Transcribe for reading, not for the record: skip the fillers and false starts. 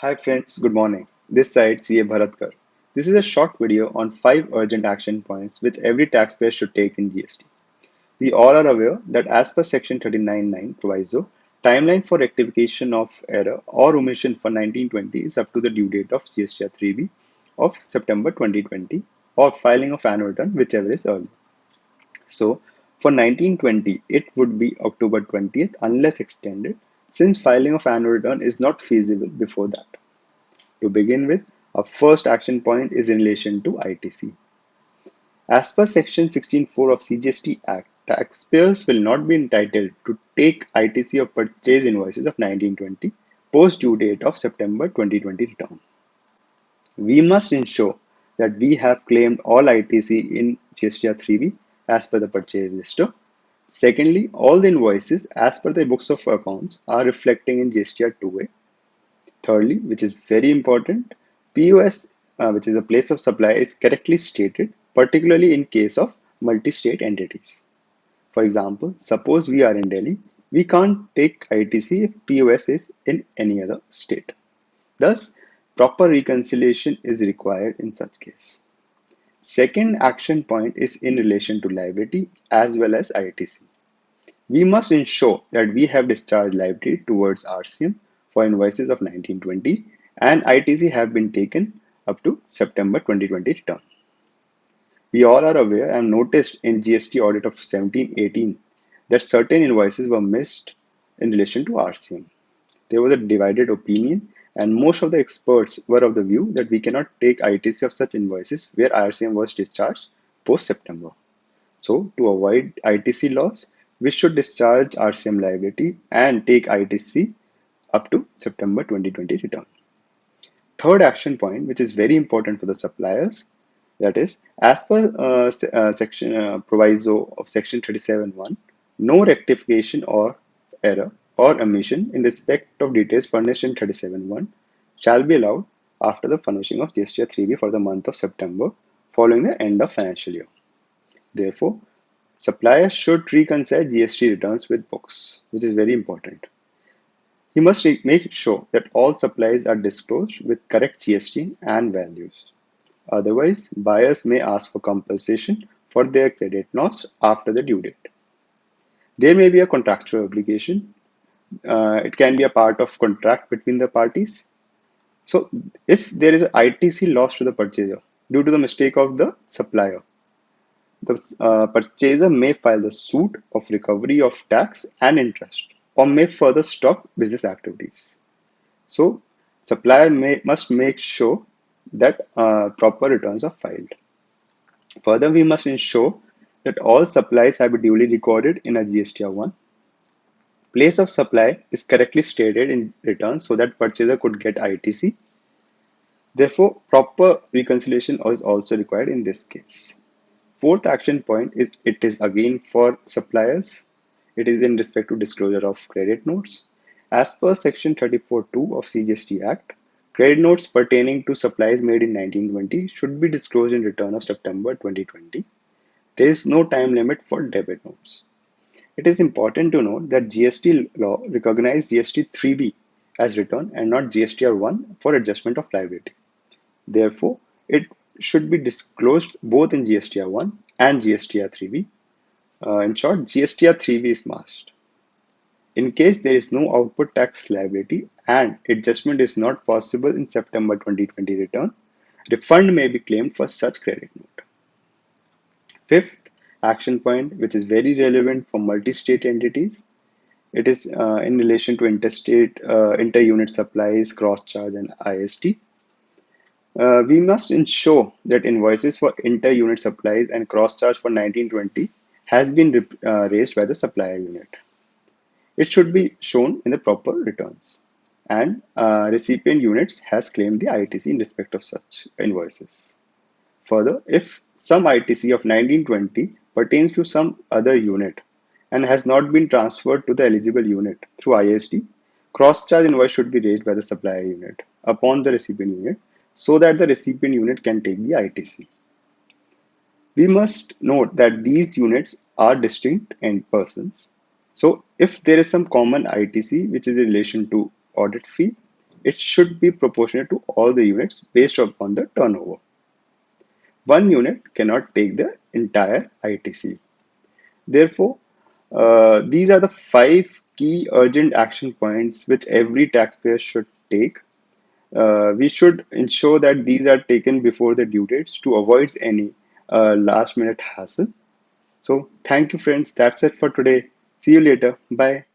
Hi friends, good morning. This side CA Bharat. This is a short video on 5 urgent action points which every taxpayer should take in GST. We all are aware that as per section 39.9 proviso, timeline for rectification of error or omission for 1920 is up to the due date of GST 3B of September 2020 or filing of annual return whichever is early. So for 1920, it would be October 20th unless extended since filing of annual return is not feasible before that. To begin with, our first action point is in relation to ITC. As per Section 16(4) of CGST Act, taxpayers will not be entitled to take ITC of purchase invoices of 1920 post due date of September 2020 return. We must ensure that we have claimed all ITC in GSTR 3B as per the purchase register. Secondly, all the invoices as per the books of accounts are reflecting in GSTR 2A. Thirdly, which is very important, POS, which is a place of supply, is correctly stated, particularly in case of multi-state entities. For example, suppose we are in Delhi, we can't take ITC if POS is in any other state. Thus, proper reconciliation is required in such case. Second action point is in relation to liability as well as ITC. We must ensure that we have discharged liability towards RCM for invoices of 1920 and ITC have been taken up to September 2020 return. We all are aware and noticed in GST audit of 17-18 that certain invoices were missed in relation to RCM. There was a divided opinion and most of the experts were of the view that we cannot take ITC of such invoices where RCM was discharged post-September. So, to avoid ITC loss, we should discharge RCM liability and take ITC up to September 2020 return. Third action point, which is very important for the suppliers, that is, as per section proviso of section 37(1), no rectification or error or omission in respect of details furnished in 37(1) shall be allowed after the furnishing of GST 3B for the month of September following the end of financial year. Therefore, suppliers should reconcile GST returns with books, which is very important. You must make sure that all supplies are disclosed with correct GST and values. Otherwise, buyers may ask for compensation for their credit loss after the due date. There may be a contractual obligation. It can be a part of contract between the parties. So, if there is an ITC loss to the purchaser due to the mistake of the supplier, the purchaser may file the suit of recovery of tax and interest or may further stop business activities. So, supplier must make sure that proper returns are filed. Further, we must ensure that all supplies have been duly recorded in a GSTR 1. Place of supply is correctly stated in return so that purchaser could get ITC. Therefore, proper reconciliation is also required in this case. Fourth action point is it is again for suppliers. It is in respect to disclosure of credit notes. As per section 34(2) of CGST Act, credit notes pertaining to supplies made in 1920 should be disclosed in return of September 2020. There is no time limit for debit notes. It is important to note that GST law recognizes GST 3B as return and not GSTR 1 for adjustment of liability. Therefore, it should be disclosed both in GSTR 1 and GSTR 3B. In short, GSTR 3B is must. In case there is no output tax liability and adjustment is not possible in September 2020 return, refund may be claimed for such credit note. Fifth action point, which is very relevant for multi-state entities, it is in relation to interstate, inter-unit supplies, cross-charge and IST. We must ensure that invoices for inter-unit supplies and cross-charge for 1920 has been raised by the supplier unit. It should be shown in the proper returns and recipient units has claimed the ITC in respect of such invoices. Further, if some ITC of 1920 pertains to some other unit and has not been transferred to the eligible unit through IST, cross-charge invoice should be raised by the supplier unit upon the recipient unit so that the recipient unit can take the ITC. We must note that these units are distinct end persons. So if there is some common ITC which is in relation to audit fee, it should be proportionate to all the units based upon the turnover. One unit cannot take the entire ITC. Therefore, these are the five key urgent action points which every taxpayer should take. We should ensure that these are taken before the due dates to avoid any last minute hassle. So, thank you, friends. That's it for today. See you later. Bye.